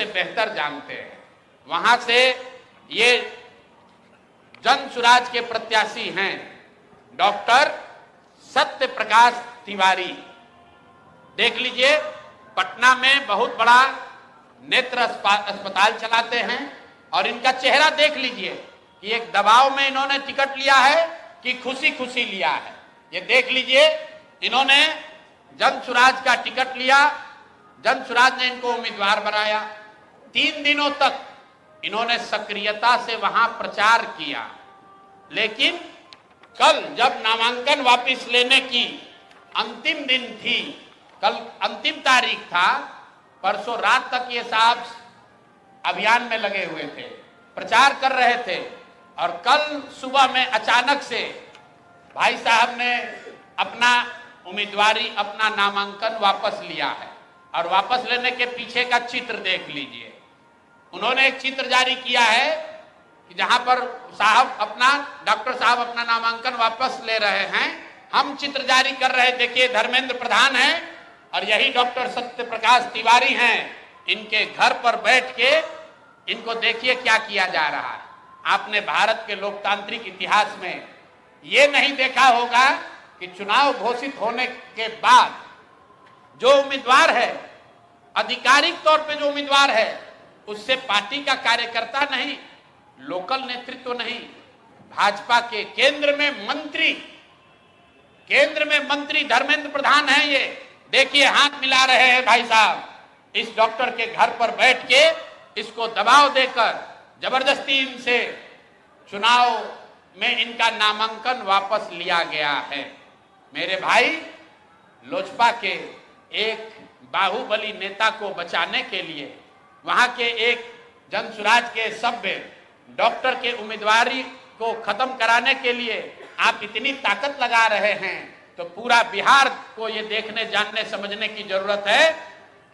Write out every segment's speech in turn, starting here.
बेहतर जानते हैं। वहां से ये जन सुराज के प्रत्याशी हैं डॉक्टर सत्य प्रकाश तिवारी। देख लीजिए, पटना में बहुत बड़ा नेत्र अस्पताल चलाते हैं और इनका चेहरा देख लीजिए कि एक दबाव में इन्होंने टिकट लिया है कि खुशी खुशी लिया है। ये देख लीजिए, इन्होंने जन सुराज का टिकट लिया, जन सुराज ने इनको उम्मीदवार बनाया। 3 दिनों तक इन्होंने सक्रियता से वहां प्रचार किया, लेकिन कल जब नामांकन वापस लेने की अंतिम दिन थी, कल अंतिम तारीख था, परसों रात तक ये साहब अभियान में लगे हुए थे, प्रचार कर रहे थे, और कल सुबह में अचानक से भाई साहब ने अपना उम्मीदवारी, अपना नामांकन वापस लिया है। और वापस लेने के पीछे का चित्र देख लीजिए। उन्होंने एक चित्र जारी किया है कि जहां पर डॉक्टर साहब अपना नामांकन वापस ले रहे हैं, हम चित्र जारी कर रहे। देखिए, धर्मेंद्र प्रधान हैं और यही डॉक्टर सत्य प्रकाश तिवारी हैं। इनके घर पर बैठ के इनको देखिए क्या किया जा रहा है। आपने भारत के लोकतांत्रिक इतिहास में ये नहीं देखा होगा कि चुनाव घोषित होने के बाद जो उम्मीदवार है, आधिकारिक तौर पे जो उम्मीदवार है, उससे पार्टी का कार्यकर्ता नहीं, लोकल नेतृत्व नहीं, भाजपा के केंद्र में मंत्री धर्मेंद्र प्रधान हैं। ये देखिए, हाथ मिला रहे हैं भाई साहब इस डॉक्टर के घर पर बैठ के। इसको दबाव देकर जबरदस्ती इनसे चुनाव में इनका नामांकन वापस लिया गया है। मेरे भाई, लोजपा के एक बाहुबली नेता को बचाने के लिए, वहां के एक जनसुराज के सभ्य डॉक्टर के उम्मीदवारी को खत्म कराने के लिए आप इतनी ताकत लगा रहे हैं, तो पूरा बिहार को ये देखने, जानने, समझने की जरूरत है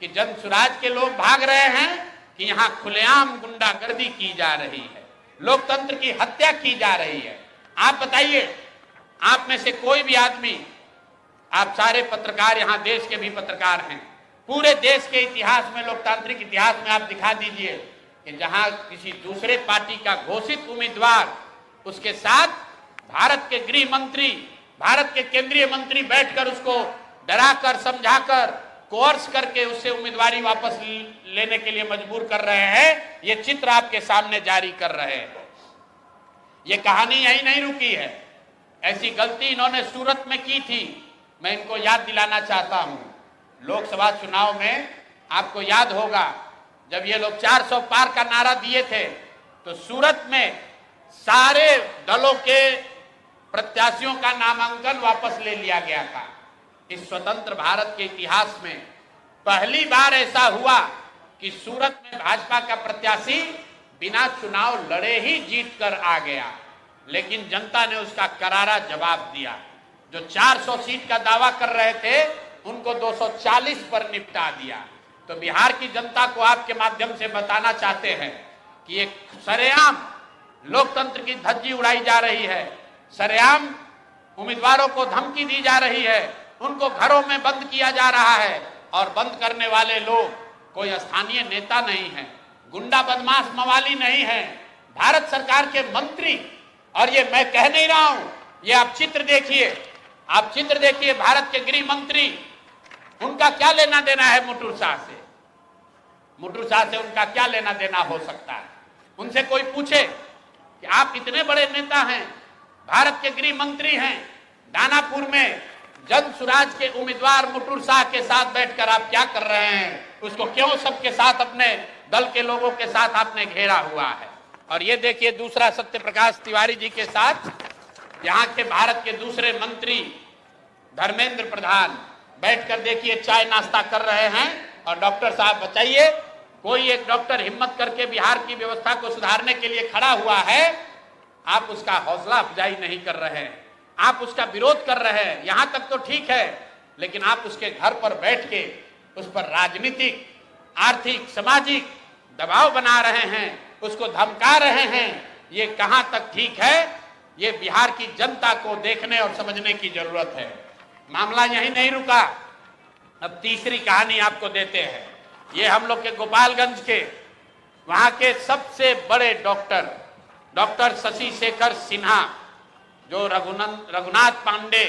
कि जनसुराज के लोग भाग रहे हैं कि यहाँ खुलेआम गुंडागर्दी की जा रही है, लोकतंत्र की हत्या की जा रही है। आप बताइए, आप में से कोई भी आदमी, आप सारे पत्रकार, यहाँ देश के भी पत्रकार हैं, पूरे देश के इतिहास में, लोकतांत्रिक इतिहास में आप दिखा दीजिए कि जहां किसी दूसरे पार्टी का घोषित उम्मीदवार, उसके साथ भारत के गृह मंत्री, भारत के केंद्रीय मंत्री बैठकर उसको डराकर, समझाकर, कोर्स करके उससे उम्मीदवारी वापस लेने के लिए मजबूर कर रहे हैं। ये चित्र आपके सामने जारी कर रहे हैं। ये कहानी यही नहीं रुकी है। ऐसी गलती इन्होंने सूरत में की थी। मैं इनको याद दिलाना चाहता हूं, लोकसभा चुनाव में आपको याद होगा, जब ये लोग 400 पार का नारा दिए थे, तो सूरत में सारे दलों के प्रत्याशियों का नामांकन वापस ले लिया गया था। इस स्वतंत्र भारत के इतिहास में पहली बार ऐसा हुआ कि सूरत में भाजपा का प्रत्याशी बिना चुनाव लड़े ही जीत कर आ गया, लेकिन जनता ने उसका करारा जवाब दिया। जो 400 सीट का दावा कर रहे थे, उनको 240 पर निपटा दिया। तो बिहार की जनता को आपके माध्यम से बताना चाहते हैं कि एक सरेआम लोकतंत्र की धज्जी उड़ाई जा रही है, सरेआम उम्मीदवारों को धमकी दी जा रही है, उनको घरों में बंद किया जा रहा है, और बंद करने वाले लोग कोई स्थानीय नेता नहीं है, गुंडा बदमाश मवाली नहीं है, भारत सरकार के मंत्री। और ये मैं कह नहीं रहा हूं, ये आप चित्र देखिए, आप चित्र देखिए, भारत के गृह मंत्री, उनका क्या लेना देना है मुटुर शाह से? मुटुर शाह से उनका क्या लेना देना हो सकता है? उनसे कोई पूछे कि आप इतने बड़े नेता हैं, भारत के गृह मंत्री हैं, दानापुर में जन सुराज के उम्मीदवार मुटुर शाह के साथ बैठकर आप क्या कर रहे हैं? उसको क्यों सबके साथ, अपने दल के लोगों के साथ आपने घेरा हुआ है? और ये देखिए, दूसरा सत्य प्रकाश तिवारी जी के साथ यहाँ के भारत के दूसरे मंत्री धर्मेंद्र प्रधान बैठकर देखिए चाय नाश्ता कर रहे हैं। और डॉक्टर साहब बताइए, कोई एक डॉक्टर हिम्मत करके बिहार की व्यवस्था को सुधारने के लिए खड़ा हुआ है, आप उसका हौसला अफजाई नहीं कर रहे हैं, आप उसका विरोध कर रहे हैं। यहां तक तो ठीक है, लेकिन आप उसके घर पर बैठ के उस पर राजनीतिक, आर्थिक, सामाजिक दबाव बना रहे हैं, उसको धमका रहे हैं। ये कहां तक ठीक है? ये बिहार की जनता को देखने और समझने की जरूरत है। मामला यही नहीं रुका, अब तीसरी कहानी आपको देते हैं। ये हम लोग के गोपालगंज के वहां के सबसे बड़े डॉक्टर शशि शेखर सिन्हा, जो रघुनाथ पांडे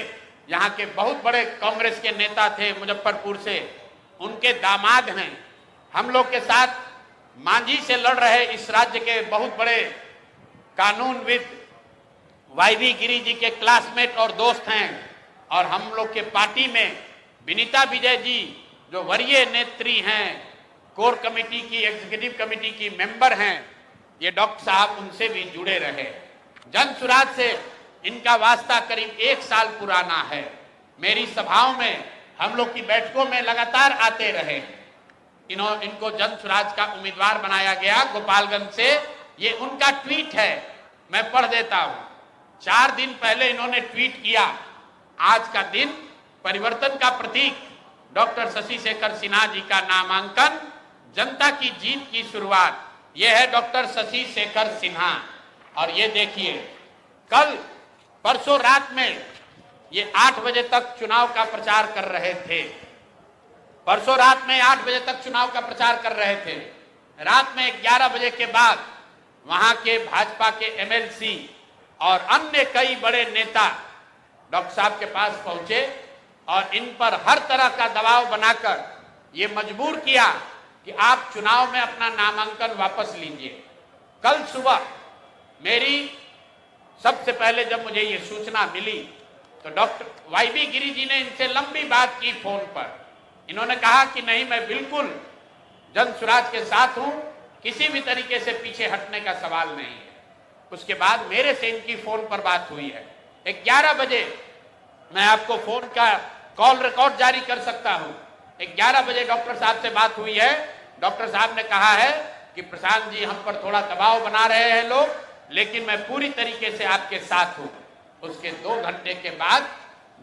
यहाँ के बहुत बड़े कांग्रेस के नेता थे मुजफ्फरपुर से, उनके दामाद हैं। हम लोग के साथ मांझी से लड़ रहे इस राज्य के बहुत बड़े कानूनविद वाईवी गिरी जी के क्लासमेट और दोस्त हैं। और हम लोग के पार्टी में विनीता विजय जी, जो वरीय नेत्री हैं, कोर कमेटी की, एग्जीक्यूटिव कमेटी की मेंबर हैं, ये डॉक्टर साहब उनसे भी जुड़े रहे। जन सुराज से इनका वास्ता करीब 1 साल पुराना है। मेरी सभाओं में, हम लोग की बैठकों में लगातार आते रहे। इनको जन सुराज का उम्मीदवार बनाया गया गोपालगंज से। ये उनका ट्वीट है, मैं पढ़ देता हूं। 4 दिन पहले इन्होंने ट्वीट किया, आज का दिन परिवर्तन का प्रतीक, डॉक्टर शशि शेखर सिन्हा जी का नामांकन, जनता की जीत की शुरुआत। यह है डॉक्टर शशि शेखर सिन्हा। और ये देखिए, परसों रात में ये 8 बजे तक चुनाव का प्रचार कर रहे थे। परसों रात में 8 बजे तक चुनाव का प्रचार कर रहे थे। रात में 11 बजे के बाद वहां के भाजपा के एमएलसी और अन्य कई बड़े नेता डॉक्टर साहब के पास पहुंचे और इन पर हर तरह का दबाव बनाकर ये मजबूर किया कि आप चुनाव में अपना नामांकन वापस लीजिए। कल सुबह मेरी सबसे पहले जब मुझे ये सूचना मिली तो डॉक्टर वाईवी गिरी जी ने इनसे लंबी बात की फोन पर। इन्होंने कहा कि नहीं, मैं बिल्कुल जन सुराज के साथ हूं, किसी भी तरीके से पीछे हटने का सवाल नहीं है। उसके बाद मेरे से इनकी फोन पर बात हुई है 11 बजे। मैं आपको फोन का कॉल रिकॉर्ड जारी कर सकता हूं। 11 बजे डॉक्टर साहब से बात हुई है। डॉक्टर साहब ने कहा है कि प्रशांत जी, हम पर थोड़ा दबाव बना रहे हैं लोग, लेकिन मैं पूरी तरीके से आपके साथ हूं। उसके 2 घंटे के बाद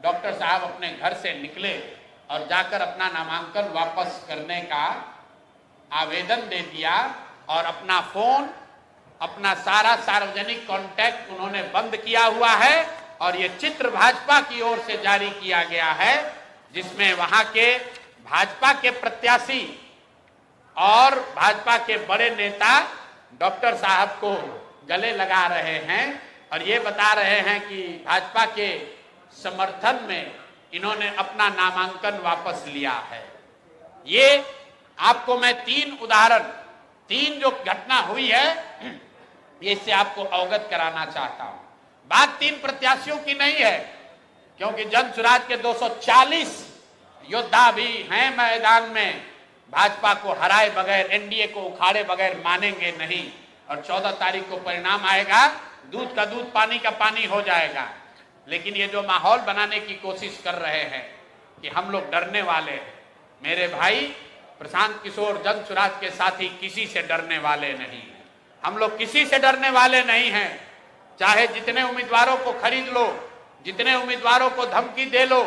डॉक्टर साहब अपने घर से निकले और जाकर अपना नामांकन वापस करने का आवेदन दे दिया और अपना फोन, अपना सारा सार्वजनिक कांटेक्ट उन्होंने बंद किया हुआ है। और ये चित्र भाजपा की ओर से जारी किया गया है, जिसमें वहां के भाजपा के प्रत्याशी और भाजपा के बड़े नेता डॉक्टर साहब को गले लगा रहे हैं और ये बता रहे हैं कि भाजपा के समर्थन में इन्होंने अपना नामांकन वापस लिया है। ये आपको मैं 3 उदाहरण, 3 जो घटना हुई है, ये इससे आपको अवगत कराना चाहता हूं। बात 3 प्रत्याशियों की नहीं है, क्योंकि जन सुराज के 240 योद्धा भी हैं मैदान में। भाजपा को हराए बगैर, एनडीए को उखाड़े बगैर मानेंगे नहीं। और 14 तारीख को परिणाम आएगा, दूध का दूध, पानी का पानी हो जाएगा। लेकिन ये जो माहौल बनाने की कोशिश कर रहे हैं कि हम लोग डरने वाले हैं, मेरे भाई प्रशांत किशोर जन सुराज के साथी किसी से डरने वाले नहीं हैं। हम लोग किसी से डरने वाले नहीं हैं। चाहे जितने उम्मीदवारों को खरीद लो, जितने उम्मीदवारों को धमकी दे लो,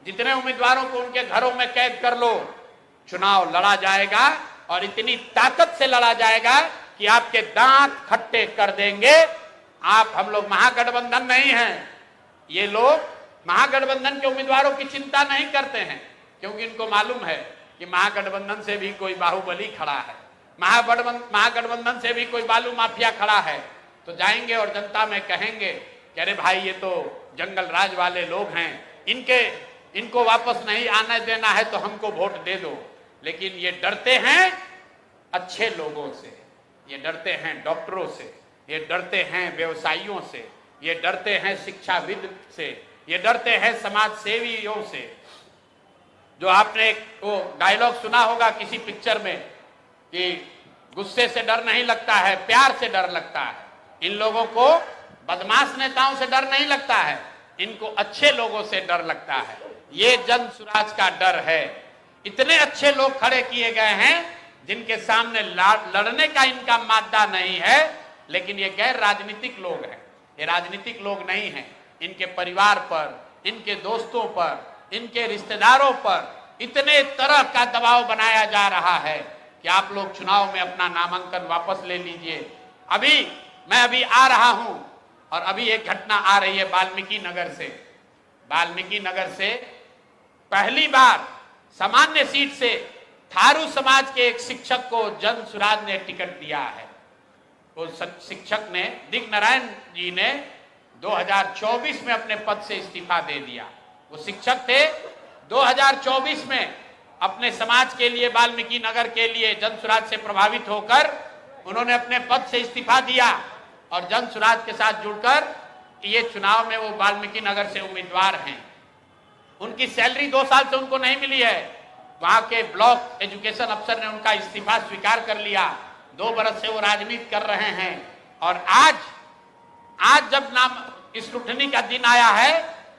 जितने उम्मीदवारों को उनके घरों में कैद कर लो, चुनाव लड़ा जाएगा और इतनी ताकत से लड़ा जाएगा कि आपके दांत खट्टे कर देंगे। हम लोग महागठबंधन नहीं हैं। ये लोग महागठबंधन के उम्मीदवारों की चिंता नहीं करते हैं, क्योंकि इनको मालूम है कि महागठबंधन से भी कोई बाहुबली खड़ा है, महागठबंधन से भी कोई बालू माफिया खड़ा है। तो जाएंगे और जनता में कहेंगे कि अरे भाई, ये तो जंगल राज वाले लोग हैं, इनको वापस नहीं आने देना है तो हमको वोट दे दो। लेकिन ये डरते हैं अच्छे लोगों से, ये डरते हैं डॉक्टरों से, ये डरते हैं व्यवसायियों से, ये डरते हैं शिक्षाविद से, ये डरते हैं समाज सेवियों से। जो आपने एक वो डायलॉग सुना होगा किसी पिक्चर में कि गुस्से से डर नहीं लगता है, प्यार से डर लगता है। इन लोगों को बदमाश नेताओं से डर नहीं लगता है, इनको अच्छे लोगों से डर लगता है। ये जन सुराज का डर है। इतने अच्छे लोग खड़े किए गए हैं जिनके सामने लड़ने का इनका मादा नहीं है, लेकिन ये गैर राजनीतिक लोग हैं, ये राजनीतिक लोग नहीं हैं। इनके परिवार पर, इनके दोस्तों पर, इनके रिश्तेदारों पर इतने तरह का दबाव बनाया जा रहा है कि आप लोग चुनाव में अपना नामांकन वापस ले लीजिए। मैं अभी आ रहा हूं और अभी एक घटना आ रही है वाल्मीकि नगर से। वाल्मीकि नगर से पहली बार सामान्य सीट से थारू समाज के एक शिक्षक को जन सुराज ने टिकट दिया है। वो शिक्षक ने, दिग्नारायण जी ने 2024 में अपने पद से इस्तीफा दे दिया। वो शिक्षक थे, 2024 में अपने समाज के लिए, वाल्मीकि नगर के लिए जन सुराज से प्रभावित होकर उन्होंने अपने पद से इस्तीफा दिया और जन सुराज के साथ जुड़कर ये चुनाव में वो वाल्मीकि नगर से उम्मीदवार हैं। उनकी सैलरी 2 साल से उनको नहीं मिली है। वहां के ब्लॉक एजुकेशन अफसर ने उनका इस्तीफा स्वीकार कर लिया। 2 बरस से वो राजनीति कर रहे हैं और आज जब नाम स्क्रूटनी का दिन आया है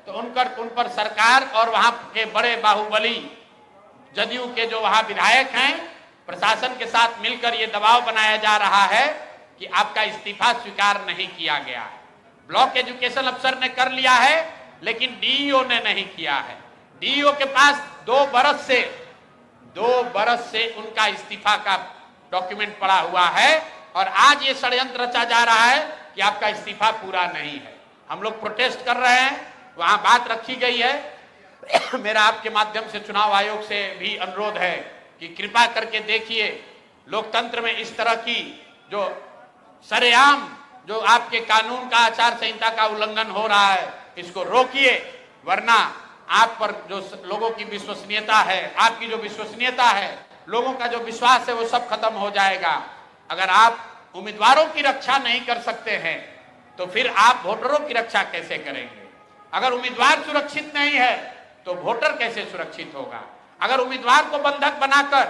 तो उन पर सरकार और वहां के बड़े बाहुबली जदयू के जो वहां विधायक हैं, प्रशासन के साथ मिलकर ये दबाव बनाया जा रहा है कि आपका इस्तीफा स्वीकार नहीं किया गया। ब्लॉक एजुकेशन अफसर ने कर लिया है लेकिन डीईओ ने नहीं किया है। डीईओ के पास 2 बरस से उनका इस्तीफा का डॉक्यूमेंट पड़ा हुआ है और आज ये षड्यंत्र रचा जा रहा है कि आपका इस्तीफा पूरा नहीं है। हम लोग प्रोटेस्ट कर रहे हैं, वहां बात रखी गई है। मेरा आपके माध्यम से चुनाव आयोग से भी अनुरोध है कि कृपा करके देखिए, लोकतंत्र में इस तरह की जो सरेआम जो आपके कानून का, आचार संहिता का उल्लंघन हो रहा है, इसको रोकिए, वरना आप पर जो लोगों की विश्वसनीयता है, आपकी जो विश्वसनीयता है, लोगों का जो विश्वास है, वो सब खत्म हो जाएगा। अगर आप उम्मीदवारों की रक्षा नहीं कर सकते हैं तो फिर आप वोटरों की रक्षा कैसे करेंगे? अगर उम्मीदवार सुरक्षित नहीं है तो वोटर कैसे सुरक्षित होगा? अगर उम्मीदवार को बंधक बनाकर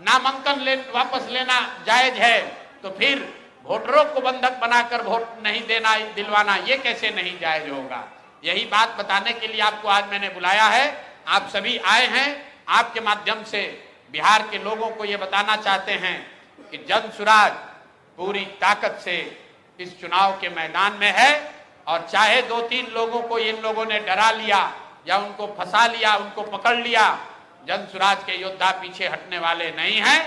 नामांकन वापस लेना जायज है तो फिर वोटरों को बंधक बनाकर वोट नहीं देना, दिलवाना, ये कैसे नहीं जायज होगा? यही बात बताने के लिए आपको आज मैंने बुलाया है। आप सभी आए हैं, आपके माध्यम से बिहार के लोगों को ये बताना चाहते हैं कि जन सुराज पूरी ताकत से इस चुनाव के मैदान में है और चाहे 2-3 लोगों को इन लोगों ने डरा लिया या उनको फंसा लिया, उनको पकड़ लिया, जन सुराज के योद्धा पीछे हटने वाले नहीं हैं।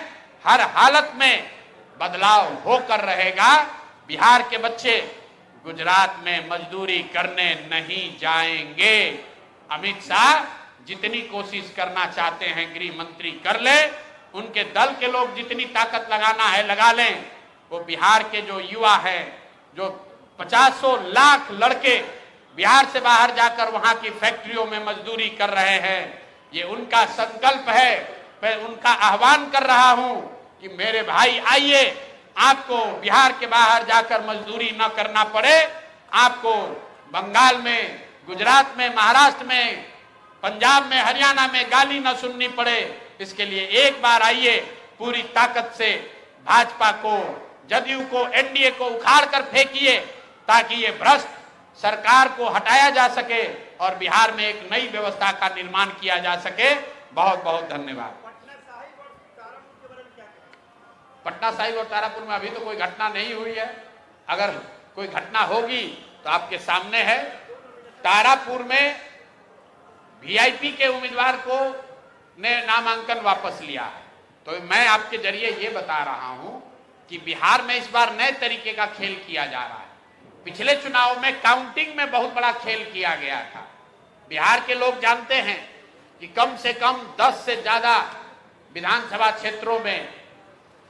हर हालत में बदलाव होकर रहेगा। बिहार के बच्चे गुजरात में मजदूरी करने नहीं जाएंगे। अमित शाह जितनी कोशिश करना चाहते हैं गृह मंत्री कर ले, उनके दल के लोग जितनी ताकत लगाना है लगा लें। वो बिहार के जो युवा हैं, जो 50 लाख लड़के बिहार से बाहर जाकर वहां की फैक्ट्रियों में मजदूरी कर रहे हैं, ये उनका संकल्प है। मैं उनका आह्वान कर रहा हूं कि मेरे भाई आइए, आपको बिहार के बाहर जाकर मजदूरी न करना पड़े, आपको बंगाल में, गुजरात में, महाराष्ट्र में, पंजाब में, हरियाणा में गाली न सुननी पड़े। इसके लिए एक बार आइए, पूरी ताकत से भाजपा को, जदयू को, एनडीए को उखाड़ कर फेंकिए ताकि ये भ्रष्ट सरकार को हटाया जा सके और बिहार में एक नई व्यवस्था का निर्माण किया जा सके। बहुत बहुत धन्यवाद। पटना साहिब और तारापुर में अभी तो कोई घटना नहीं हुई है। अगर कोई घटना होगी तो आपके सामने है। तारापुर में वीआईपी के उम्मीदवार को ने नामांकन वापस लिया है। तो मैं आपके जरिए ये बता रहा हूं कि बिहार में इस बार नए तरीके का खेल किया जा रहा है। पिछले चुनाव में काउंटिंग में बहुत बड़ा खेल किया गया था। बिहार के लोग जानते हैं कि कम से कम 10 से ज्यादा विधानसभा क्षेत्रों में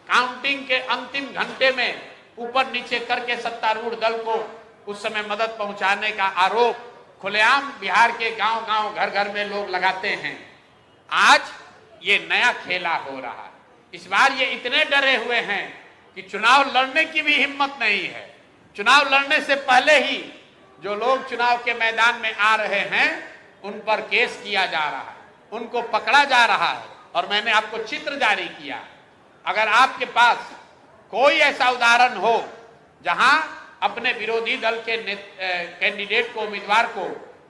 काउंटिंग के अंतिम घंटे में ऊपर नीचे करके सत्तारूढ़ दल को उस समय मदद पहुंचाने का आरोप खुलेआम बिहार के गांव-गांव, घर-घर में लोग लगाते हैं। आज ये नया खेला हो रहा है। इस बार ये इतने डरे हुए हैं कि चुनाव लड़ने की भी हिम्मत नहीं है। चुनाव लड़ने से पहले ही जो लोग चुनाव के मैदान में आ रहे हैं उन पर केस किया जा रहा है, उनको पकड़ा जा रहा है। और मैंने आपको चित्र जारी किया। अगर आपके पास कोई ऐसा उदाहरण हो जहां अपने विरोधी दल के कैंडिडेट को, उम्मीदवार को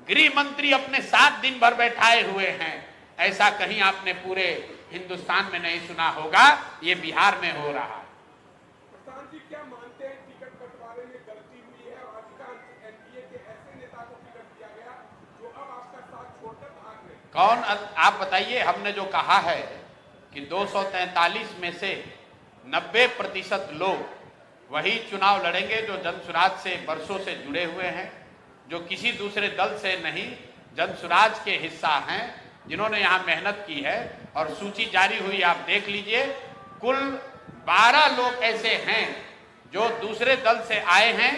गृह मंत्री अपने साथ दिन भर बैठाए हुए हैं, ऐसा कहीं आपने पूरे हिंदुस्तान में नहीं सुना होगा। ये बिहार में हो रहा है। प्रधान जी, क्या मानते हैं टिकट बंटवारे में गलती हुई है और अधिकांश एनडीए के ऐसे नेता को टिकट दिया गया जो अब आपका साथ छोड़कर भाग रहे? कौन? आप बताइए। हमने जो कहा है कि 243 में से 90% लोग वही चुनाव लड़ेंगे जो जनसुराज से वर्षों से जुड़े हुए हैं, जो किसी दूसरे दल से नहीं, जनसुराज के हिस्सा हैं, जिन्होंने यहाँ मेहनत की है, और सूची जारी हुई, आप देख लीजिए, कुल 12 लोग ऐसे हैं जो दूसरे दल से आए हैं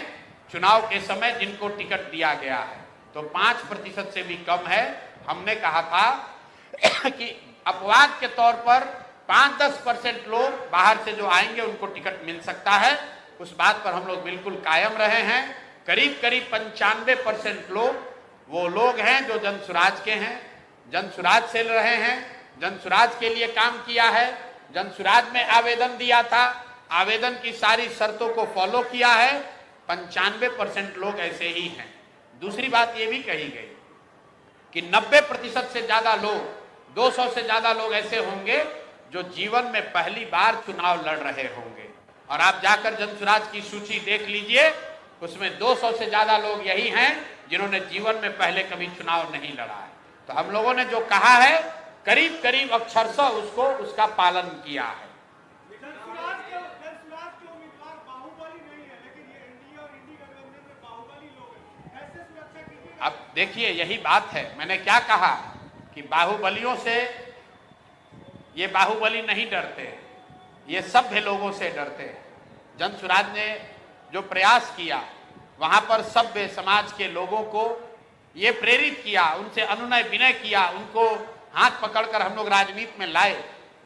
चुनाव के समय, जिनको टिकट दिया गया है। तो 5% से भी कम है। हमने कहा था कि अपवाद के तौर पर 5-10% लोग बाहर से जो आएंगे उनको टिकट मिल सकता है। उस बात पर हम लोग बिल्कुल कायम रहे हैं। करीब करीब 95% लोग वो लोग हैं जो जनसुराज के हैं, जनसुराज से रहे हैं, जनसुराज के लिए काम किया है, जनसुराज में आवेदन दिया था, आवेदन की सारी शर्तों को फॉलो किया है। 95% लोग ऐसे ही हैं। दूसरी बात ये भी कही गई कि 90% से ज्यादा लोग, 200 से ज्यादा लोग ऐसे होंगे जो जीवन में पहली बार चुनाव लड़ रहे होंगे। और आप जाकर जनसुराज की सूची देख लीजिए, उसमें 200 से ज्यादा लोग यही हैं जिन्होंने जीवन में पहले कभी चुनाव नहीं लड़ा है। तो हम लोगों ने जो कहा है करीब करीब अक्षरशः उसका पालन किया है। अब देखिए, यही बात है, मैंने क्या कहा कि बाहुबलियों से ये बाहुबली नहीं डरते, ये सभ्य लोगों से डरते हैं। जनसुराज ने जो प्रयास किया, वहां पर सभ्य समाज के लोगों को ये प्रेरित किया, उनसे अनुनय विनय किया, उनको हाथ पकड़कर हम लोग राजनीति में लाए।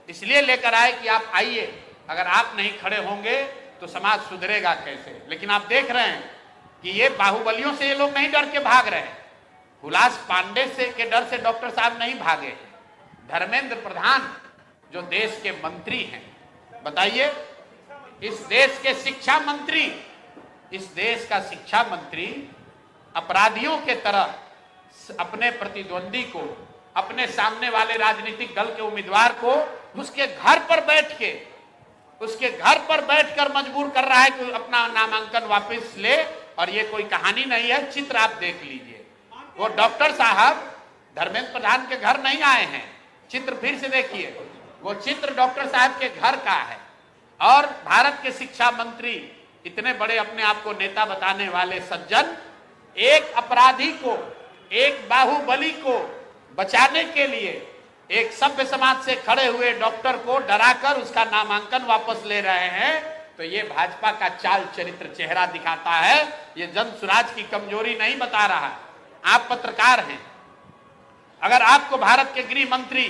इसलिए लेकर आए कि आप आइए, अगर आप नहीं खड़े होंगे तो समाज सुधरेगा कैसे। लेकिन आप देख रहे हैं कि ये बाहुबलियों से ये लोग नहीं डर के भाग रहे हैं। हुलास पांडे से के डर से डॉक्टर साहब नहीं भागे। धर्मेंद्र प्रधान जो देश के मंत्री हैं, बताइए, इस देश के शिक्षा मंत्री, इस देश का शिक्षा मंत्री अपराधियों के तरह अपने प्रतिद्वंदी को, अपने सामने वाले राजनीतिक दल के उम्मीदवार को उसके घर पर बैठकर मजबूर कर रहा है कि अपना नामांकन वापस ले। और ये कोई कहानी नहीं है, चित्र आप देख लीजिए। वो डॉक्टर साहब धर्मेंद्र प्रधान के घर नहीं आए हैं, चित्र फिर से देखिए, वो चित्र डॉक्टर साहब के घर का है। और भारत के शिक्षा मंत्री, इतने बड़े अपने आप को नेता बताने वाले सज्जन, एक अपराधी को, एक बाहुबली को बचाने के लिए एक सभ्य समाज से खड़े हुए डॉक्टर को डराकर उसका नामांकन वापस ले रहे हैं। तो ये भाजपा का चाल चरित्र चेहरा दिखाता है, ये जनसुराज की कमजोरी नहीं बता रहा। आप पत्रकार हैं, अगर आपको भारत के गृह मंत्री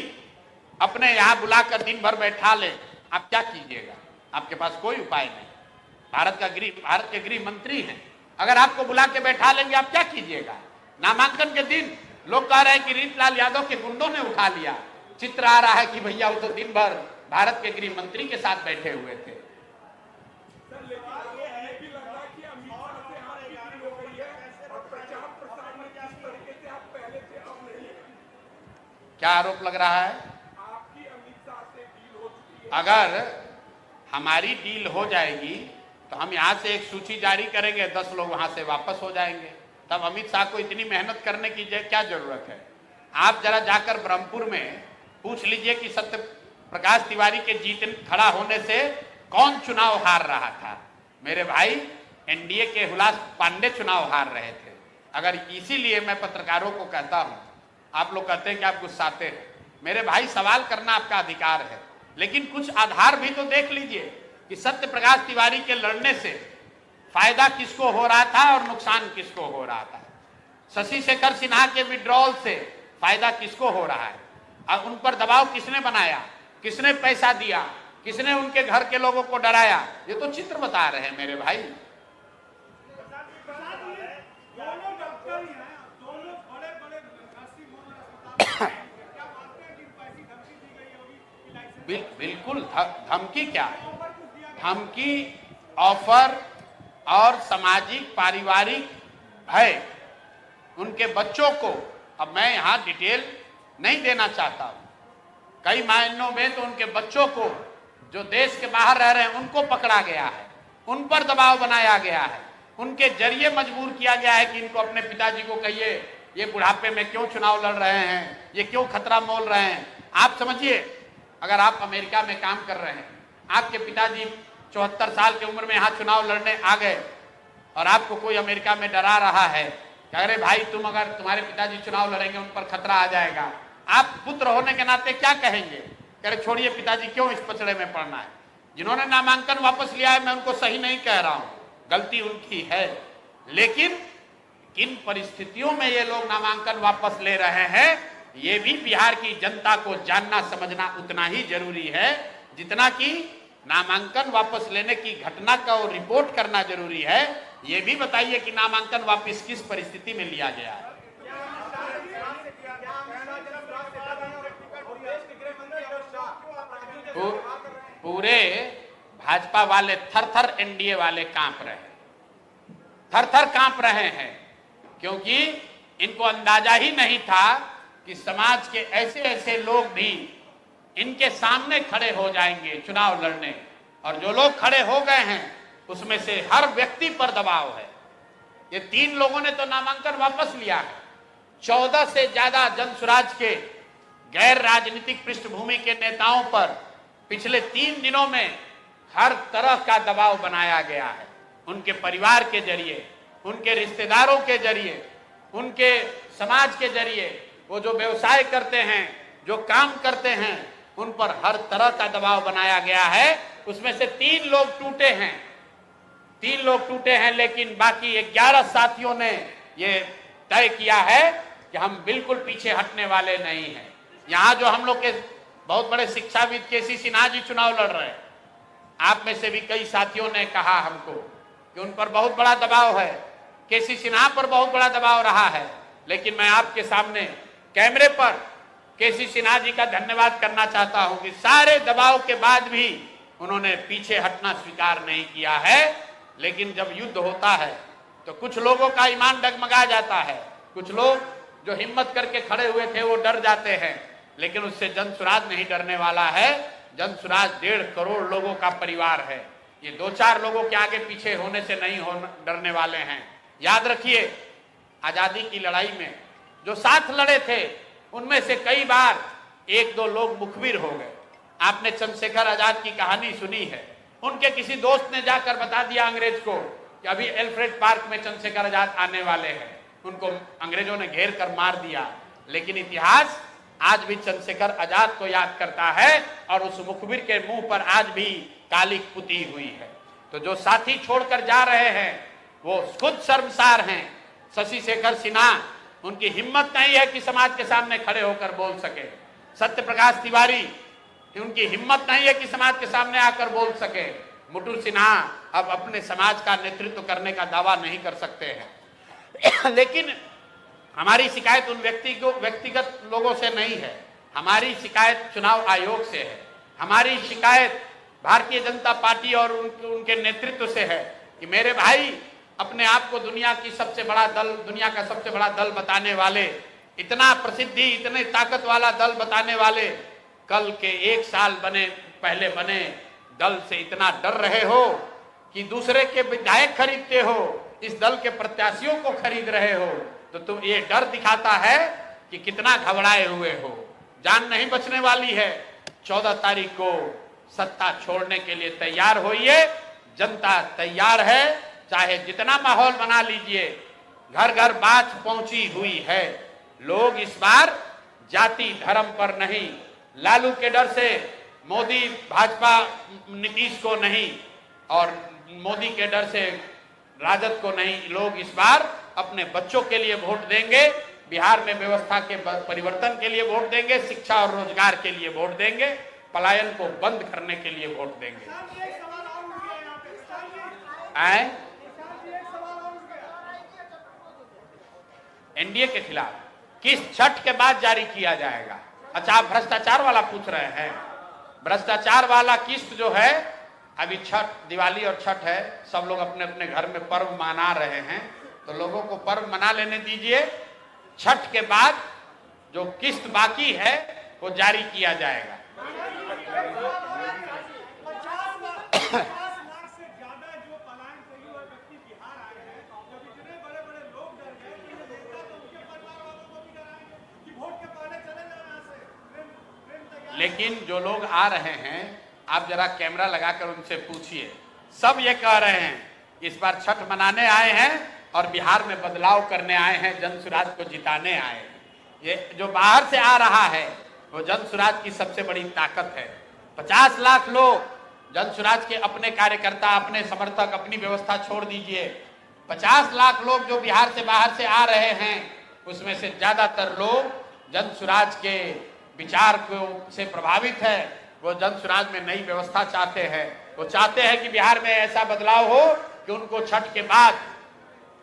अपने यहां बुलाकर दिन भर बैठा ले, आप क्या कीजिएगा? आपके पास कोई उपाय नहीं। भारत के गृह मंत्री हैं, अगर आपको बुला के बैठा लेंगे, आप क्या कीजिएगा? नामांकन के दिन लोग कह रहे हैं कि रीतलाल यादव के गुंडों ने उठा लिया। चित्र आ रहा है कि भैया वो तो दिन भर भारत के गृह मंत्री के साथ बैठे हुए थे। क्या आरोप लग रहा है? आपकी अमित शाह से डील हो चुकी है। अगर हमारी डील हो जाएगी तो हम यहाँ से एक सूची जारी करेंगे, 10 लोग वहां से वापस हो जाएंगे। तब अमित शाह को इतनी मेहनत करने की क्या जरूरत है? आप जरा जाकर ब्रह्मपुर में पूछ लीजिए कि सत्य प्रकाश तिवारी के खड़ा होने से कौन चुनाव हार रहा था। मेरे भाई, एनडीए के हुलास पांडे चुनाव हार रहे थे। अगर इसीलिए मैं पत्रकारों को कहता हूं, आप लोग कहते हैं कि आप गुस्साते हैं, मेरे भाई सवाल करना आपका अधिकार है, लेकिन कुछ आधार भी तो देख लीजिए कि सत्य प्रकाश तिवारी के लड़ने से फायदा किसको हो रहा था और नुकसान किसको हो रहा था। शशि शेखर सिन्हा के विड्रॉल से फायदा किसको हो रहा है और उन पर दबाव किसने बनाया, किसने पैसा दिया, किसने उनके घर के लोगों को डराया, ये तो चित्र बता रहे हैं मेरे भाई। बिल्कुल, धमकी क्या है? धमकी, ऑफर और सामाजिक पारिवारिक भय उनके बच्चों को, अब मैं यहां डिटेल नहीं देना चाहता हूं, कई मायनों में तो उनके बच्चों को जो देश के बाहर रह रहे हैं उनको पकड़ा गया है, उन पर दबाव बनाया गया है, उनके जरिए मजबूर किया गया है कि इनको अपने पिताजी को कहिए ये बुढ़ापे में क्यों चुनाव लड़ रहे हैं, ये क्यों खतरा मोल रहे हैं। आप समझिए, अगर आप अमेरिका में काम कर रहे हैं, आपके पिताजी 74 साल की उम्र में यहाँ चुनाव लड़ने आ गए और आपको कोई अमेरिका में डरा रहा है कि अरे भाई तुम, अगर तुम्हारे पिताजी चुनाव लड़ेंगे उन पर खतरा आ जाएगा, आप पुत्र होने के नाते क्या कहेंगे? कह रहे छोड़िए पिताजी, क्यों इस पचड़े में पड़ना है। जिन्होंने नामांकन वापस लिया है, मैं उनको सही नहीं कह रहा हूं, गलती उनकी है, लेकिन किन परिस्थितियों में ये लोग नामांकन वापस ले रहे हैं, ये भी बिहार की जनता को जानना समझना उतना ही जरूरी है जितना कि नामांकन वापस लेने की घटना का वो रिपोर्ट करना जरूरी है। ये भी बताइए कि नामांकन वापस किस परिस्थिति में लिया गया है। पूरे भाजपा वाले थर थर एनडीए वाले कांप रहे हैं, थर थर कांप रहे हैं, क्योंकि इनको अंदाजा ही नहीं था कि समाज के ऐसे ऐसे लोग भी इनके सामने खड़े हो जाएंगे चुनाव लड़ने। और जो लोग खड़े हो गए हैं उसमें से हर व्यक्ति पर दबाव है। ये 3 लोगों ने तो नामांकन वापस लिया है। 14 से ज्यादा जनसुराज के गैर राजनीतिक पृष्ठभूमि के नेताओं पर पिछले 3 दिनों में हर तरह का दबाव बनाया गया है। उनके परिवार के जरिए, उनके रिश्तेदारों के जरिए, उनके समाज के जरिए, वो जो व्यवसाय करते हैं, जो काम करते हैं, उन पर हर तरह का दबाव बनाया गया है। उसमें से 3 लोग टूटे हैं, 3 लोग टूटे हैं, लेकिन बाकी 11 साथियों ने ये तय किया है कि हम बिल्कुल पीछे हटने वाले नहीं हैं। यहाँ जो हम लोग के बहुत बड़े शिक्षाविद केसी सिन्हा जी चुनाव लड़ रहे हैं, आप में से भी कई साथियों ने कहा हमको कि उन पर बहुत बड़ा दबाव है, केसी सिन्हा पर बहुत बड़ा दबाव रहा है। लेकिन मैं आपके सामने कैमरे पर केसी सिन्हा जी का धन्यवाद करना चाहता हूं कि सारे दबाव के बाद भी उन्होंने पीछे हटना स्वीकार नहीं किया है। लेकिन जब युद्ध होता है तो कुछ लोगों का ईमान डगमगा जाता है, कुछ लोग जो हिम्मत करके खड़े हुए थे वो डर जाते हैं, लेकिन उससे जनसुराज नहीं डरने वाला है। जनसुराज 1.5 करोड़ लोगों का परिवार है। ये 2-4 लोगों के आगे पीछे होने से नहीं डरने वाले हैं। याद रखिए, आजादी की लड़ाई में जो साथ लड़े थे उनमें से कई बार 1-2 लोग मुखबिर हो गए। आपने चंद्रशेखर आजाद की कहानी सुनी है। उनके किसी दोस्त ने जाकर बता दिया अंग्रेज को कि अभी एल्फ्रेड पार्क में चंद्रशेखर आजाद आने वाले हैं। उनको अंग्रेजों ने घेर कर मार दिया। लेकिन इतिहास आज भी चंद्रशेखर आजाद को याद करता है और उस मुखबिर के मुंह पर आज भी कालिक पुती हुई है। तो जो साथी छोड़कर जा रहे हैं वो खुद शर्मसार हैं। शशि शेखर सिन्हा, उनकी हिम्मत नहीं है कि समाज के सामने खड़े होकर बोल सके। सत्य प्रकाश तिवारी, उनकी हिम्मत नहीं है कि समाज के सामने आकर बोल सके। मुटुर सिन्हा अब अपने समाज का नेतृत्व करने का दावा नहीं कर सकते हैं। लेकिन हमारी शिकायत उन व्यक्तिगत लोगों से नहीं है, हमारी शिकायत चुनाव आयोग से है। हमारी शिकायत भारतीय जनता पार्टी और उनके नेतृत्व से है कि मेरे भाई, अपने आप को दुनिया का सबसे बड़ा दल बताने वाले, इतना प्रसिद्धि, इतने ताकत वाला दल बताने वाले, कल के 1 साल पहले बने दल से इतना डर रहे हो कि दूसरे के विधायक खरीदते हो, इस दल के प्रत्याशियों को खरीद रहे हो। तो तुम, ये डर दिखाता है कि कितना घबराए हुए हो। जान नहीं बचने वाली है। 14 तारीख को सत्ता छोड़ने के लिए तैयार होइए। जनता तैयार है, चाहे जितना माहौल बना लीजिए। घर घर बात पहुंची हुई है। लोग इस बार जाति धर्म पर नहीं, लालू के डर से मोदी भाजपा नीतीश को नहीं और मोदी के डर से राजद को नहीं, लोग इस बार अपने बच्चों के लिए वोट देंगे, बिहार में व्यवस्था के परिवर्तन के लिए वोट देंगे, शिक्षा और रोजगार के लिए वोट देंगे, पलायन को बंद करने के लिए वोट देंगे। एनडीए के खिलाफ किस छठ के बाद जारी किया जाएगा? अच्छा, आप भ्रष्टाचार वाला पूछ रहे हैं। भ्रष्टाचार वाला किस्त जो है, अभी छठ, दिवाली और छठ है, सब लोग अपने अपने घर में पर्व मना रहे हैं, तो लोगों को पर्व मना लेने दीजिए। छठ के बाद जो किस्त बाकी है वो जारी किया जाएगा। लेकिन जो लोग आ रहे हैं, आप जरा कैमरा लगाकर उनसे पूछिए, सब ये कह रहे हैं इस बार छठ मनाने आए हैं और बिहार में बदलाव करने आए हैं, जनसुराज को जिताने आए हैं। ये जो बाहर से आ रहा है वो जन सुराज की सबसे बड़ी ताकत है। 50 लाख लोग जन सुराज के अपने कार्यकर्ता, अपने समर्थक, अपनी व्यवस्था छोड़ दीजिए, 50 लाख लोग जो बिहार से बाहर से आ रहे हैं, उसमें से ज्यादातर लोग जन सुराज के विचार को से प्रभावित है। वो जन सुराज में नई व्यवस्था चाहते हैं। वो चाहते हैं कि बिहार में ऐसा बदलाव हो कि उनको छठ के बाद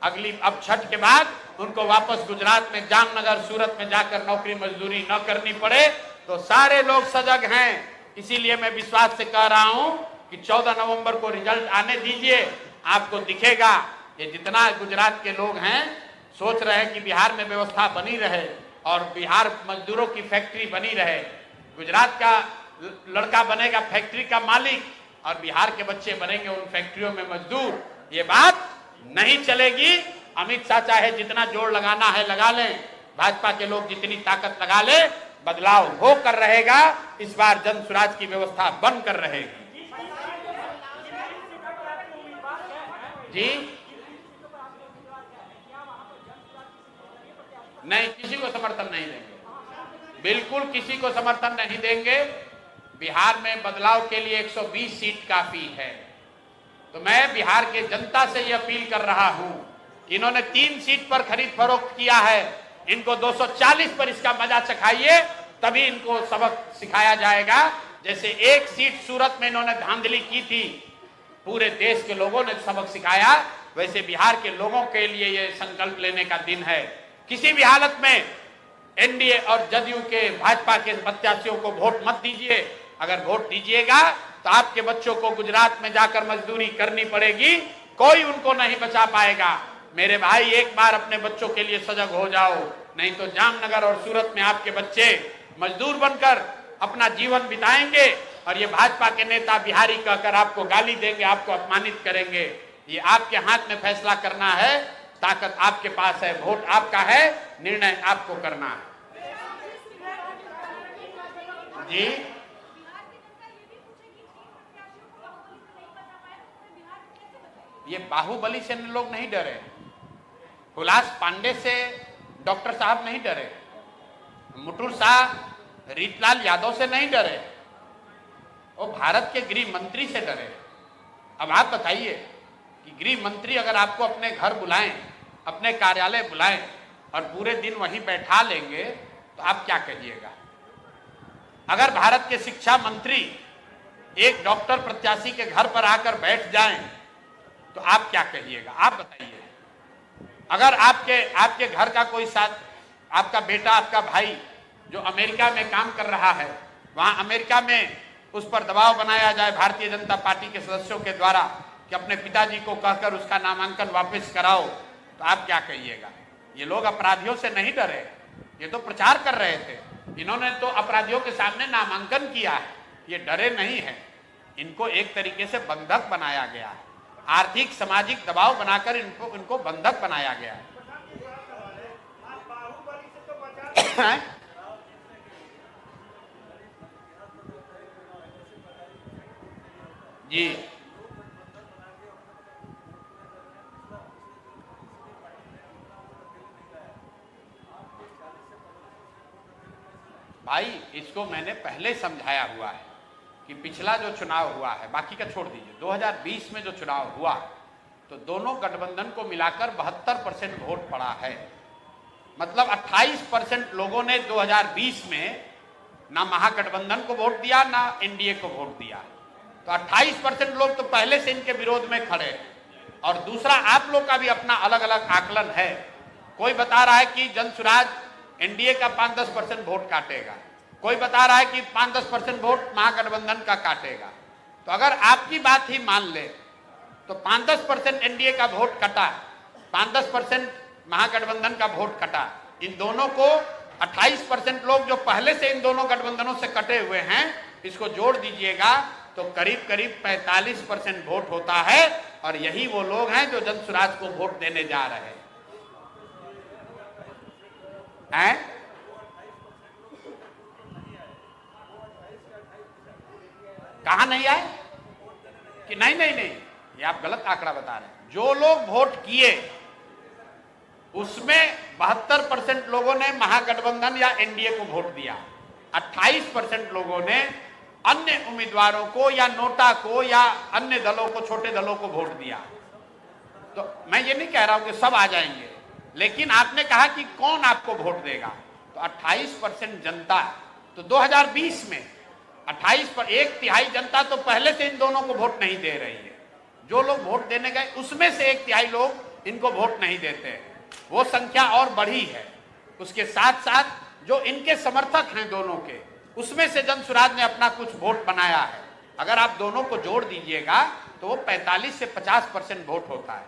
अब छठ के बाद उनको वापस गुजरात में, जामनगर, सूरत में जाकर नौकरी मजदूरी न करनी पड़े। तो सारे लोग सजग हैं। इसीलिए मैं विश्वास से कह रहा हूं कि 14 नवंबर को रिजल्ट आने दीजिए, आपको दिखेगा। ये जितना गुजरात के लोग हैं सोच रहे हैं कि बिहार में व्यवस्था बनी रहे और बिहार मजदूरों की फैक्ट्री बनी रहे। गुजरात का लड़का बनेगा फैक्ट्री का मालिक और बिहार के बच्चे बनेंगे उन फैक्ट्रियों में मजदूर। ये बात नहीं चलेगी। अमित शाह चाहे जितना जोर लगाना है लगा लें, भाजपा के लोग जितनी ताकत लगा ले, बदलाव होकर रहेगा। इस बार जन सुराज की व्यवस्था बनकर रहेगी। जी नहीं, किसी को समर्थन नहीं देंगे, बिल्कुल किसी को समर्थन नहीं देंगे। बिहार में बदलाव के लिए 120 सीट काफी है। तो मैं बिहार के जनता से यह अपील कर रहा हूं, इन्होंने 3 सीट पर खरीद फरोख्त किया है, इनको 240 पर इसका मजा चखाइए, तभी इनको सबक सिखाया जाएगा। जैसे 1 सीट सूरत में इन्होंने धांधली की थी, पूरे देश के लोगों ने सबक सिखाया, वैसे बिहार के लोगों के लिए यह संकल्प लेने का दिन है। किसी भी हालत में एनडीए और जदयू के, भाजपा के प्रत्याशियों को वोट मत दीजिए। अगर वोट दीजिएगा तो आपके बच्चों को गुजरात में जाकर मजदूरी करनी पड़ेगी, कोई उनको नहीं बचा पाएगा। मेरे भाई, एक बार अपने बच्चों के लिए सजग हो जाओ, नहीं तो जामनगर और सूरत में आपके बच्चे मजदूर बनकर अपना जीवन बिताएंगे और ये भाजपा के नेता बिहारी कहकर आपको गाली देंगे, आपको अपमानित करेंगे। ये आपके हाथ में फैसला करना है, ताकत आपके पास है, वोट आपका है, निर्णय आपको करना है। जी ये बाहुबली से लोग नहीं डरे, हुलास पांडे से डॉक्टर साहब नहीं डरे, मुटुर शाह, रीतलाल यादव से नहीं डरे, वो भारत के गृह मंत्री से डरे। अब आप बताइए कि गृह मंत्री अगर आपको अपने घर बुलाएं, अपने कार्यालय बुलाएं और पूरे दिन वहीं बैठा लेंगे तो आप क्या कहिएगा? अगर भारत के शिक्षा मंत्री एक डॉक्टर प्रत्याशी के घर पर आकर बैठ जाएं तो आप क्या कहिएगा? आप बताइए। अगर आपके घर का कोई साथ, आपका बेटा, आपका भाई जो अमेरिका में काम कर रहा है, वहां अमेरिका में उस पर दबाव बनाया जाए भारतीय जनता पार्टी के सदस्यों के द्वारा कि अपने पिताजी को कहकर उसका नामांकन वापस कराओ, तो आप क्या कहिएगा? ये लोग अपराधियों से नहीं डरे, ये तो प्रचार कर रहे थे। इन्होंने तो अपराधियों के सामने नामांकन किया है, ये डरे नहीं है। इनको एक तरीके से बंधक बनाया गया है, आर्थिक सामाजिक दबाव बनाकर इनको बंधक बनाया गया है। जी भाई, इसको मैंने पहले समझाया हुआ है कि पिछला जो चुनाव हुआ है, बाकी का छोड़ दीजिए, 2020 में जो चुनाव हुआ तो दोनों गठबंधन को मिलाकर 72% वोट पड़ा है। मतलब 28% लोगों ने 2020 में ना महागठबंधन को वोट दिया, ना एनडीए को वोट दिया। तो 28% लोग तो पहले से इनके विरोध में खड़े। और दूसरा, आप लोग का भी अपना अलग अलग आकलन है। कोई बता रहा है कि जन सुराज एनडीए का 5-10% वोट काटेगा, कोई बता रहा है कि 5-10% वोट महागठबंधन का काटेगा। तो अगर आपकी बात ही मान ले तो 5-10% एनडीए का वोट कटा, 5-10% महागठबंधन का वोट कटा, इन दोनों को 28% लोग जो पहले से इन दोनों गठबंधनों से कटे हुए हैं, इसको जोड़ दीजिएगा तो करीब करीब 45% वोट होता है। और यही वो लोग हैं जो जन सुराज को वोट देने जा रहे हैं। कहा नहीं आए कि नहीं, ये आप गलत आंकड़ा बता रहे हैं। जो लोग वोट किए उसमें 72% लोगों ने महागठबंधन या एनडीए को वोट दिया, 28% लोगों ने अन्य उम्मीदवारों को या नोटा को या अन्य दलों को, छोटे दलों को वोट दिया। तो मैं ये नहीं कह रहा हूं कि सब आ जाएंगे, लेकिन आपने कहा कि कौन आपको वोट देगा, तो 28% जनता, तो 2020 में 28 पर 1/3 जनता तो पहले से इन दोनों को वोट नहीं दे रही है। जो लोग वोट देने गए उसमें से 1/3 लोग इनको वोट नहीं देते हैं, वो संख्या और बढ़ी है। उसके साथ साथ जो इनके समर्थक हैं दोनों के, उसमें से जनसुराज ने अपना कुछ वोट बनाया है। अगर आप दोनों को जोड़ दीजिएगा तो वो 45 से 50% वोट होता है।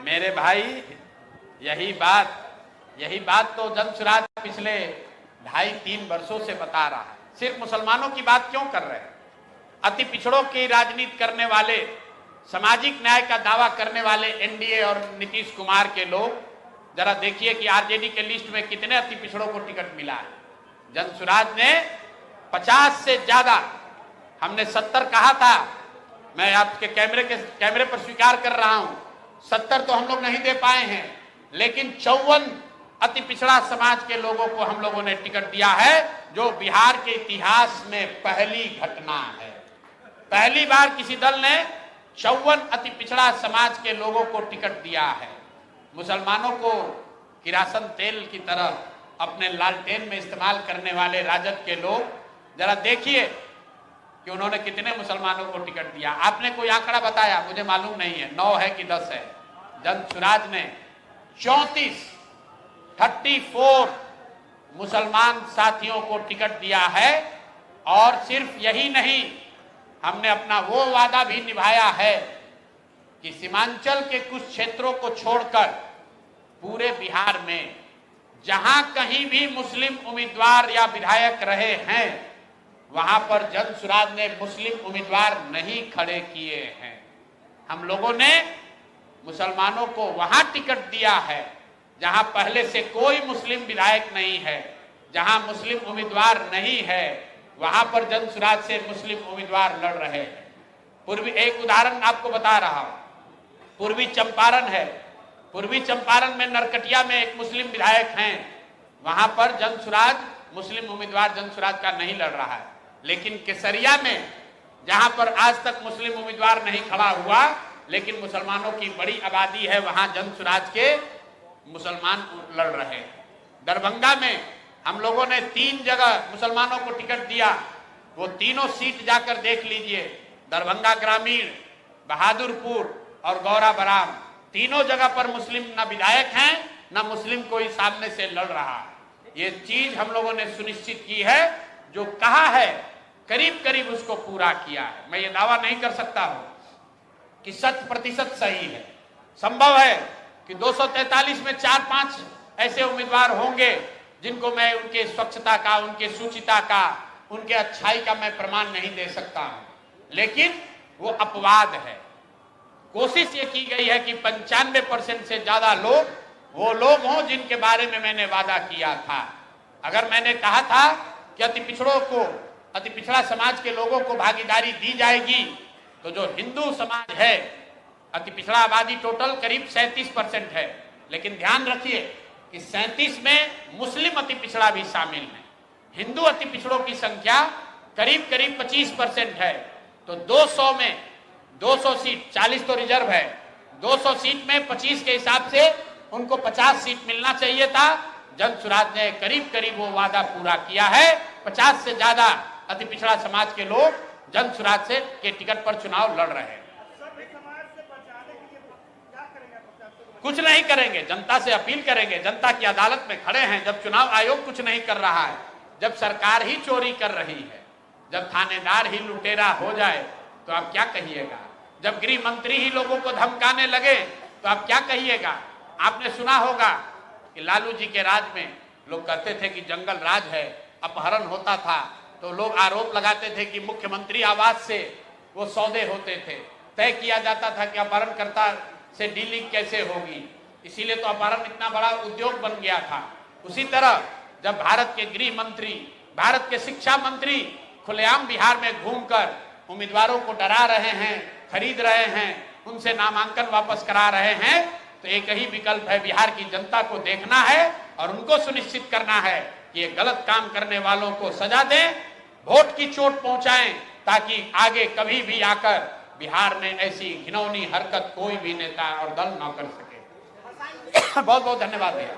मेरे भाई, यही बात तो जनसुराज पिछले 2.5-3 वर्षों से बता रहा है। सिर्फ मुसलमानों की बात क्यों कर रहे हैं? अति पिछड़ों की राजनीति करने वाले, सामाजिक न्याय का दावा करने वाले एनडीए और नीतीश कुमार के लोग, जरा देखिए कि आरजेडी के लिस्ट में कितने अति पिछड़ों को टिकट मिला है। जनसुराज ने 50 से ज्यादा, हमने 70 कहा था, मैं आपके कैमरे पर स्वीकार कर रहा हूं, 70 तो हम लोग नहीं दे पाए हैं, लेकिन 54 अति पिछड़ा समाज के लोगों को हम लोगों ने टिकट दिया है, जो बिहार के इतिहास में पहली घटना है। पहली बार किसी दल ने 54 अति पिछड़ा समाज के लोगों को टिकट दिया है। मुसलमानों को किरासन तेल की तरह अपने लालटेन में इस्तेमाल करने वाले राजद के लोग, जरा देखिए कि उन्होंने कितने मुसलमानों को टिकट दिया। आपने कोई आंकड़ा बताया, मुझे मालूम नहीं है, 9 है कि 10 है। जनसुराज ने 34 मुसलमान साथियों को टिकट दिया है। और सिर्फ यही नहीं, हमने अपना वो वादा भी निभाया है कि सीमांचल के कुछ क्षेत्रों को छोड़कर पूरे बिहार में जहां कहीं भी मुस्लिम उम्मीदवार या विधायक रहे हैं, वहां पर जनसुराज ने मुस्लिम उम्मीदवार नहीं खड़े किए हैं। हम लोगों ने मुसलमानों को वहां टिकट दिया है जहां पहले से कोई मुस्लिम विधायक नहीं है, जहां मुस्लिम उम्मीदवार नहीं है, वहां पर जनसुराज से मुस्लिम उम्मीदवार लड़ रहे हैं। पूर्वी, एक उदाहरण आपको बता रहा हूं, पूर्वी चंपारण है। पूर्वी चंपारण में नरकटिया में एक मुस्लिम विधायक हैं, वहां पर जनसुराज, मुस्लिम उम्मीदवार जनसुराज का नहीं लड़ रहा है। लेकिन केसरिया में, जहां पर आज तक मुस्लिम उम्मीदवार नहीं खड़ा हुआ, लेकिन मुसलमानों की बड़ी आबादी है, वहां जनसुराज के मुसलमान लड़ रहे हैं। दरभंगा में हम लोगों ने 3 जगह मुसलमानों को टिकट दिया, वो तीनों सीट जाकर देख लीजिए। दरभंगा ग्रामीण, बहादुरपुर और गौरा बराम, तीनों जगह पर मुस्लिम न विधायक हैं, न मुस्लिम कोई सामने से लड़ रहा है। ये चीज हम लोगों ने सुनिश्चित की है, जो कहा है करीब करीब उसको पूरा किया है। मैं ये दावा नहीं कर सकता हूं कि 100% सही है। संभव है कि 243 में 4-5 ऐसे उम्मीदवार होंगे जिनको मैं उनके स्वच्छता का, उनके सुचिता का, उनके अच्छाई का मैं प्रमाण नहीं दे सकता हूं, लेकिन वो अपवाद है। कोशिश ये की गई है कि 95% से ज्यादा लोग वो लोग हों जिनके बारे में मैंने वादा किया था। अगर मैंने कहा था कि अति पिछड़ों को, अति पिछड़ा समाज के लोगों को भागीदारी दी जाएगी, तो जो हिंदू समाज है, अति पिछड़ा आबादी टोटल करीब 37% है, लेकिन ध्यान रखिए कि 37 में मुस्लिम अति पिछड़ा भी शामिल है। हिंदू अति पिछड़ों की संख्या करीब करीब 25% है। तो 200 में 200 सीट, 40 तो रिजर्व है, 200 सीट में 25 के हिसाब से उनको 50 सीट मिलना चाहिए था। जनसुराज ने करीब करीब वो वादा पूरा किया है। 50 से ज्यादा अति पिछड़ा समाज के लोग जनसुराज से के टिकट पर चुनाव लड़ रहे हैं। कुछ नहीं करेंगे, जनता से अपील करेंगे। जनता की अदालत में खड़े हैं। जब चुनाव आयोग कुछ नहीं कर रहा है, जब सरकार ही चोरी कर रही है, जब थानेदार ही लुटेरा हो जाए, तो आप क्या कहिएगा? जब गृह मंत्री ही लोगों को धमकाने लगे, तो आप क्या कहिएगा? आपने सुना होगा कि लालू जी के राज में लोग कहते थे कि जंगल राज है, अपहरण होता था, तो लोग आरोप लगाते थे कि मुख्यमंत्री आवास से वो सौदे होते थे, तय किया जाता था कि अपहरणकर्ता से डीलिंग कैसे होगी, इसीलिए तो अपहरण इतना बड़ा उद्योग बन गया था। उसी तरह जब भारत के गृह मंत्री, भारत के शिक्षा मंत्री खुलेआम बिहार में घूमकर उम्मीदवारों को डरा रहे हैं, खरीद रहे हैं, उनसे नामांकन वापस करा रहे हैं, तो एक ही विकल्प है, बिहार की जनता को देखना है और उनको सुनिश्चित करना है कि ये गलत काम करने वालों को सजा दें, वोट की चोट पहुंचाएं, ताकि आगे कभी भी आकर बिहार में ऐसी घिनौनी हरकत कोई भी नेता और दल न कर सके। बहुत बहुत धन्यवाद भैया।